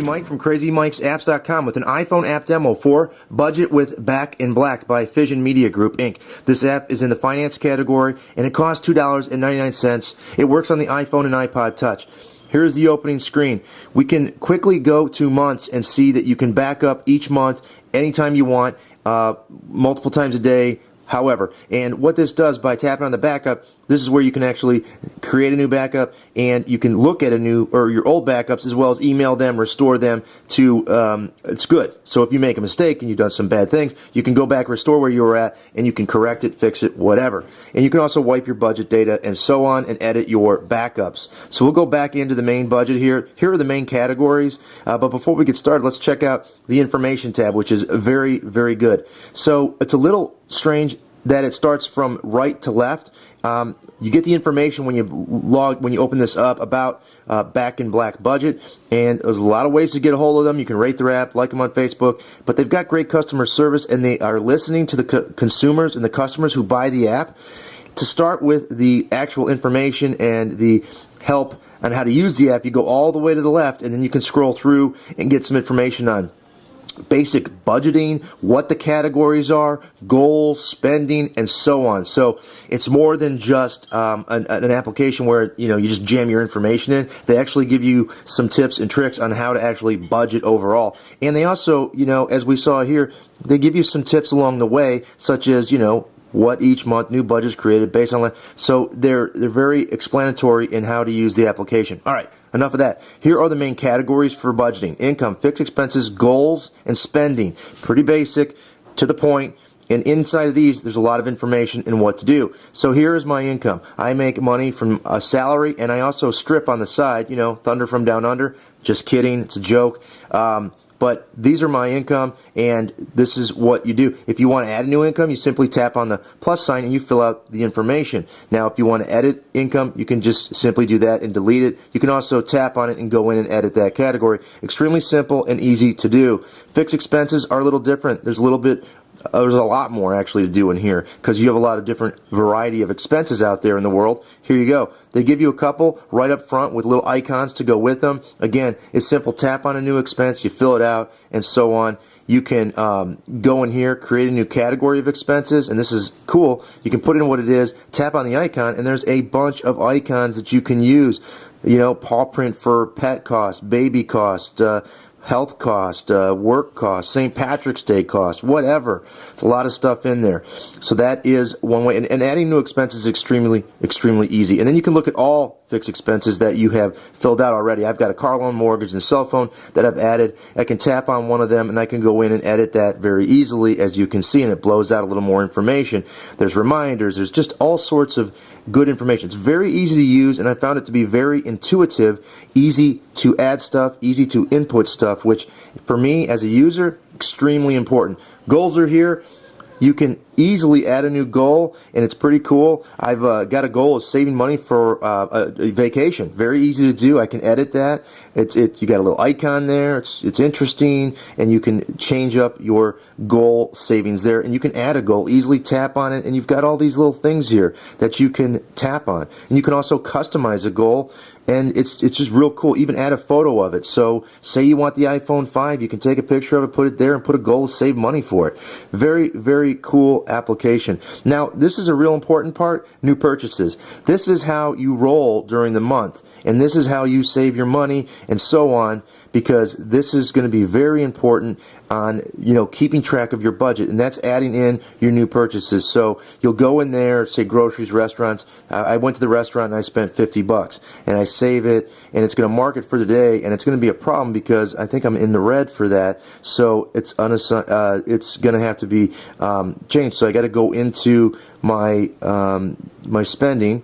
Crazy Mike from CrazyMikesapps.com with an iPhone app demo for Budget with Back in Black by Fission Media Group, Inc. This app is in the finance category and it costs $2.99. It works on the iPhone and iPod Touch. Here's the opening screen. We can quickly go to months and see that you can back up each month anytime you want, multiple times a day, however. And what this does by tapping on the backup, this is where you can actually create a new backup, and you can look at your old backups as well as email them, restore them to, it's good. So if you make a mistake and you've done some bad things, you can go back, restore where you were at, and you can correct it, fix it, whatever. And you can also wipe your budget data and so on and edit your backups. So we'll go back into the main budget here. Here are the main categories. But before we get started, let's check out the information tab, which is very, very good. So it's a little strange that it starts from right to left. You get the information when you open this up about Back in Black budget, and there's a lot of ways to get a hold of them. You can rate their app, like them on Facebook, but they've got great customer service, and they are listening to the consumers and the customers who buy the app. To start with the actual information and the help on how to use the app, you go all the way to the left, and then you can scroll through and get some information on basic budgeting, what the categories are, goals, spending, and so on. So it's more than just an application where you just jam your information in. They actually give you some tips and tricks on how to actually budget overall. And they also, as we saw here, they give you some tips along the way, such as what each month new budgets created based on that. So they're very explanatory in how to use the application. All right, enough of that. Here are the main categories for budgeting: income, fixed expenses, goals, and spending. Pretty basic, to the point. And inside of these, there's a lot of information in what to do. So here is my income. I make money from a salary, and I also strip on the side, Thunder from Down Under. Just kidding, it's a joke. But these are my income, and this is what you do. If you want to add a new income, you simply tap on the plus sign and you fill out the information. Now, if you want to edit income, you can just simply do that and delete it. You can also tap on it and go in and edit that category. Extremely simple and easy to do. Fixed expenses are a little different. There's a lot more actually to do in here because you have a lot of different variety of expenses out there in the world. Here you go. They give you a couple right up front with little icons to go with them. Again, it's simple. Tap on a new expense, you fill it out, and so on. You can go in here, create a new category of expenses, and this is cool. You can put in what it is, tap on the icon, and there's a bunch of icons that you can use. Paw print for pet cost, baby cost, health cost, work cost, St. Patrick's Day cost, whatever. It's a lot of stuff in there. So that is one way. And adding new expenses is extremely, extremely easy. And then you can look at all fixed expenses that you have filled out already. I've got a car loan, mortgage, and cell phone that I've added. I can tap on one of them and I can go in and edit that very easily, as you can see, and it blows out a little more information. There's reminders. There's just all sorts of good information. It's very easy to use, and I found it to be very intuitive, easy to add stuff, easy to input stuff, which for me as a user, extremely important. Goals are here. You can easily add a new goal, and it's pretty cool. I've got a goal of saving money for a vacation. Very easy to do. I can edit that. You got a little icon there. It's interesting, and you can change up your goal savings there, and you can add a goal. Easily tap on it, and you've got all these little things here that you can tap on. And you can also customize a goal, and it's just real cool. Even add a photo of it. So say you want the iPhone 5, you can take a picture of it, put it there, and put a goal to save money for it. Very, very cool application. Now, this is a real important part, new purchases. This is how you roll during the month, and this is how you save your money and so on, because this is going to be very important on keeping track of your budget, and that's adding in your new purchases. So you'll go in there, say groceries, restaurants. I went to the restaurant and I spent $50, and I save it, and it's going to mark it for the day, and it's going to be a problem because I think I'm in the red for that. So it's going to have to be changed. So I got to go into my my spending.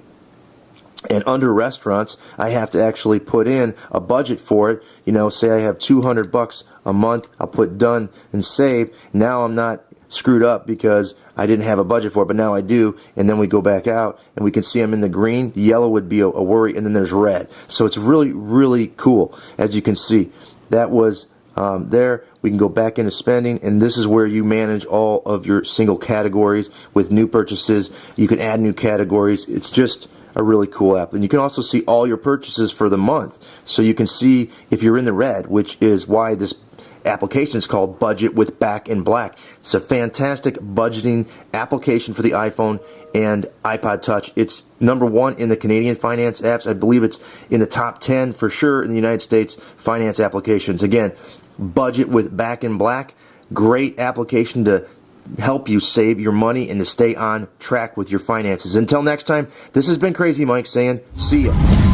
And under restaurants, I have to actually put in a budget for it. Say I have $200 a month, I'll put done and save. Now I'm not screwed up because I didn't have a budget for it, but now I do. And then we go back out and we can see I'm in the green. The yellow would be a worry, and then there's red. So it's really, really cool. As you can see, that was there. We can go back into spending, and this is where you manage all of your single categories with new purchases. You can add new categories. It's just a really cool app. And you can also see all your purchases for the month. So you can see if you're in the red, which is why this application is called Budget with Back in Black. It's a fantastic budgeting application for the iPhone and iPod Touch. It's #1 in the Canadian finance apps. I believe it's in the top 10 for sure in the United States finance applications. Again, Budget with Back in Black. Great application to help you save your money and to stay on track with your finances. Until next time, this has been Crazy Mike saying, see ya.